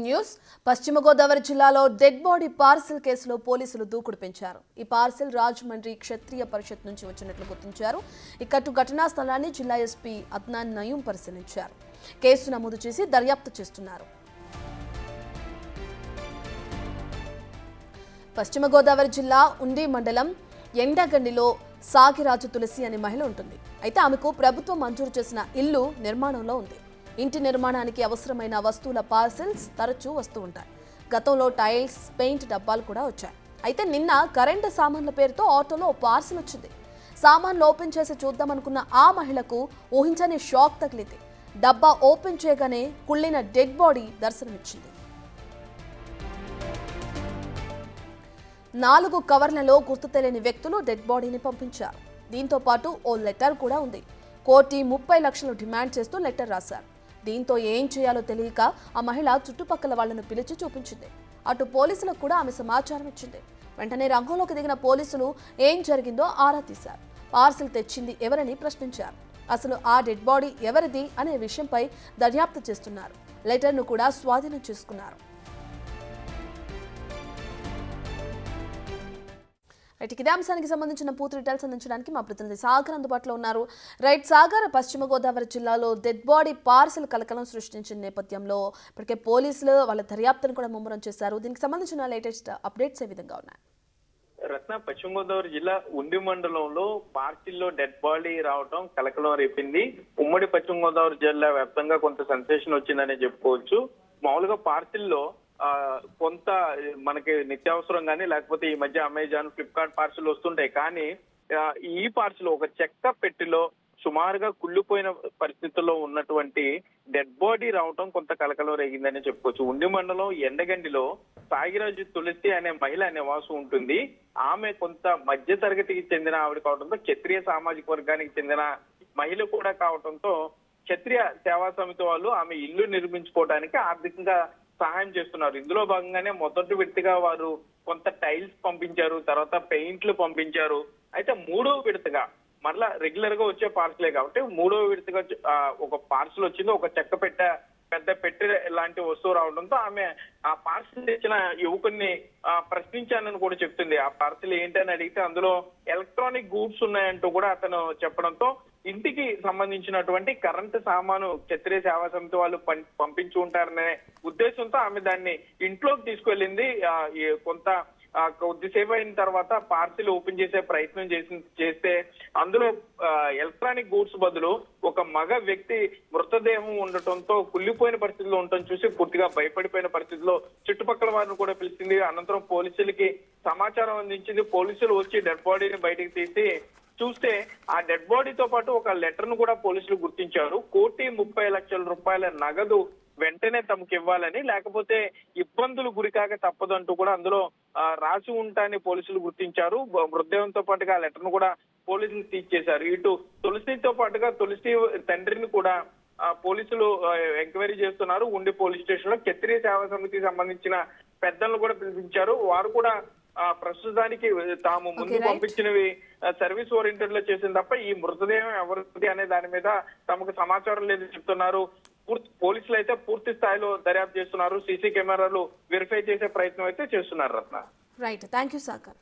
News పశ్చిమ గోదావరి జిల్లాలో dead body parcel కేసులో పోలీసులు దూకుడు పెంచారు. ఈ పార్సిల్ రాజమండ్రి క్షత్రియ పరిషత్ నుంచి వచ్చినట్లు గుర్తించారు. ఇక్కట్టు ఘటనా స్థలాన్ని జిల్లా ఎస్పీ అద్నాన్ నయూం పరిశీలించారు. కేసు నమోదు చేసి దర్యాప్తు చేస్తున్నారు. పశ్చిమ గోదావరి జిల్లా ఉండి మండలం ఎండగండిలో సాగిరాజు తులసి అనే మహిళ ఉంటుంది. అయితే ఆమెకు ప్రభుత్వం మంజూరు చేసిన ఇల్లు నిర్మాణంలో ఉంది. ఇంటి నిర్మాణానికి అవసరమైన వస్తువుల పార్సిల్స్ తరచూ వస్తూ ఉంటాయి. గతంలో టైల్స్, పెయింట్ డబ్బాలు కూడా వచ్చాయి. అయితే నిన్న కరెంటు సామాన్ల పేరుతో ఆటోలో పార్సిల్ వచ్చింది. సామాన్లు ఓపెన్ చేసి చూద్దామనుకున్న ఆ మహిళకు ఊహించని షాక్ తగిలింది. డబ్బా ఓపెన్ చేయగానే కుళ్ళిన డెడ్ బాడీ దర్శనమిచ్చింది. 4 కవర్లలో గుర్తు తెలియని వ్యక్తులు డెడ్ బాడీని పంపించారు. దీంతో పాటు ఓ లెటర్ కూడా ఉంది. కోటి 30 లక్షలు డిమాండ్ చేస్తూ లెటర్ రాశారు. దీంతో ఏం చేయాలో తెలియక ఆ మహిళ చుట్టుపక్కల వాళ్లను పిలిచి చూపించింది. అటు పోలీసులకు కూడా ఆమె సమాచారం ఇచ్చింది. వెంటనే రంగంలోకి దిగిన పోలీసులు ఏం జరిగిందో ఆరా తీశారు. పార్సిల్ తెచ్చింది ఎవరని ప్రశ్నించారు. అసలు ఆ డెడ్ బాడీ ఎవరిది అనే విషయంపై దర్యాప్తు చేస్తున్నారు. లెటర్ను కూడా స్వాధీనం చేసుకున్నారు. ఇదే అంశానికి సంబంధించిన పూర్తి డీటెయిల్స్ అందించడానికి మా ప్రతినిధి సాగర్ అందుబాటులో ఉన్నారు. సాగర్, పశ్చిమ గోదావరి జిల్లాలో డెడ్ బాడీ పార్సిల్ కలకలం సృష్టించిన నేపథ్యంలో ఇప్పటికే పోలీసులు వాళ్ళ దర్యాప్తును కూడా ముమ్మరం చేశారు. దీనికి సంబంధించిన లేటెస్ట్ అప్డేట్స్ ఏ విధంగా ఉన్నాయి? రత్న, పశ్చిమ గోదావరి జిల్లా ఉండి మండలంలో పార్సిల్లో డెడ్ బాడీ రావడం కలకలం రేపింది. ఉమ్మడి పశ్చిమ గోదావరి జిల్లా వ్యాప్తంగా కొంత సెన్సేషన్ వచ్చిందనే చెప్పుకోవచ్చు. మామూలుగా పార్సిల్లో కొంత మనకి నిత్యావసరం కానీ లేకపోతే ఈ మధ్య అమెజాన్, ఫ్లిప్కార్ట్ పార్సిల్ వస్తుంటాయి. కానీ ఈ పార్సిల్ ఒక చెక్క పెట్టిలో సుమారుగా కుళ్ళిపోయిన పరిస్థితుల్లో ఉన్నటువంటి డెడ్ బాడీ రావటం కొంత కలకలం రేగిందని చెప్పుకోవచ్చు. ఉండి మండలం ఎండగండిలో సాగిరాజు తులసి అనే మహిళ నివాసం ఉంటుంది. ఆమె కొంత మధ్య తరగతికి చెందిన ఆవిడ కావడంతో, క్షత్రియ సామాజిక వర్గానికి చెందిన మహిళ కూడా కావడంతో క్షత్రియ సేవా సమితి వాళ్ళు ఆమె ఇల్లు నిర్మించుకోవడానికి ఆర్థికంగా సహాయం చేస్తున్నారు. ఇందులో భాగంగానే మొదటి విడతగా వారు కొంత టైల్స్ పంపించారు, తర్వాత పెయింట్లు పంపించారు. అయితే 3వ విడతగా మరలా రెగ్యులర్ గా వచ్చే పార్సిలే కాబట్టి 3వ విడతగా ఒక పార్సిల్ వచ్చింది. ఒక చెక్క పెద్ద పెట్టె లాంటి వస్తువు రావడంతో ఆమె ఆ పార్సిల్ తెచ్చిన యువకుడిని ప్రశ్నించానని కూడా చెప్తుంది. ఆ పార్సిల్ ఏంటని అడిగితే అందులో ఎలక్ట్రానిక్ గూడ్స్ ఉన్నాయంటూ కూడా అతను చెప్పడంతో ఇంటికి సంబంధించినటువంటి కరెంటు సామాను క్షత్రియ సేవా సమితి వాళ్ళు పంపించి ఉంటారనే ఉద్దేశంతో ఆమె దాన్ని ఇంట్లోకి తీసుకెళ్ళింది. కొంత కొద్దిసేపు అయిన తర్వాత పార్సిల్ ఓపెన్ చేసే ప్రయత్నం చేస్తే అందులో ఎలక్ట్రానిక్ గూడ్స్ బదులు ఒక మగ వ్యక్తి మృతదేహం ఉండటంతో కుళ్ళిపోయిన పరిస్థితిలో ఉండటం చూసి పూర్తిగా భయపడిపోయిన పరిస్థితిలో చుట్టుపక్కల వారిని కూడా పిలిచింది. అనంతరం పోలీసులకి సమాచారం అందించింది. పోలీసులు వచ్చి డెడ్ బాడీని బయటికి తీసి చూస్తే ఆ డెడ్ బాడీతో పాటు ఒక లెటర్ ను కూడా పోలీసులు గుర్తించారు. 1,30 లక్షల రూపాయల నగదు వెంటనే తమకు ఇవ్వాలని, లేకపోతే ఇబ్బందులు గురికాక తప్పదంటూ కూడా అందులో రాసి ఉంటాయని పోలీసులు గుర్తించారు. మృతదేహంతో పాటుగా ఆ లెటర్ ను కూడా పోలీసులు సీజ్ చేశారు. ఇటు తులసితో పాటుగా తులసి తండ్రిని కూడా పోలీసులు ఎంక్వైరీ చేస్తున్నారు. ఉండి పోలీస్ స్టేషన్ లో క్షత్రియ సేవా సమితికి సంబంధించిన పెద్దలను కూడా పిలిపించారు. వారు కూడా ప్రస్తుతానికి తాము ముందు పంపించినవి సర్వీస్ ఓరియంటెడ్ లో చేసింది తప్ప ఈ మృతదేహం ఎవరిది అనే దాని మీద తమకు సమాచారం లేదు చెప్తున్నారు. పోలీసులు అయితే పూర్తి స్థాయిలో దర్యాప్తు చేస్తున్నారు. సీసీ కెమెరాలు వెరిఫై చేసే ప్రయత్నం అయితే చేస్తున్నారు. రత్న, రైట్, థ్యాంక్ యూ సాగర్.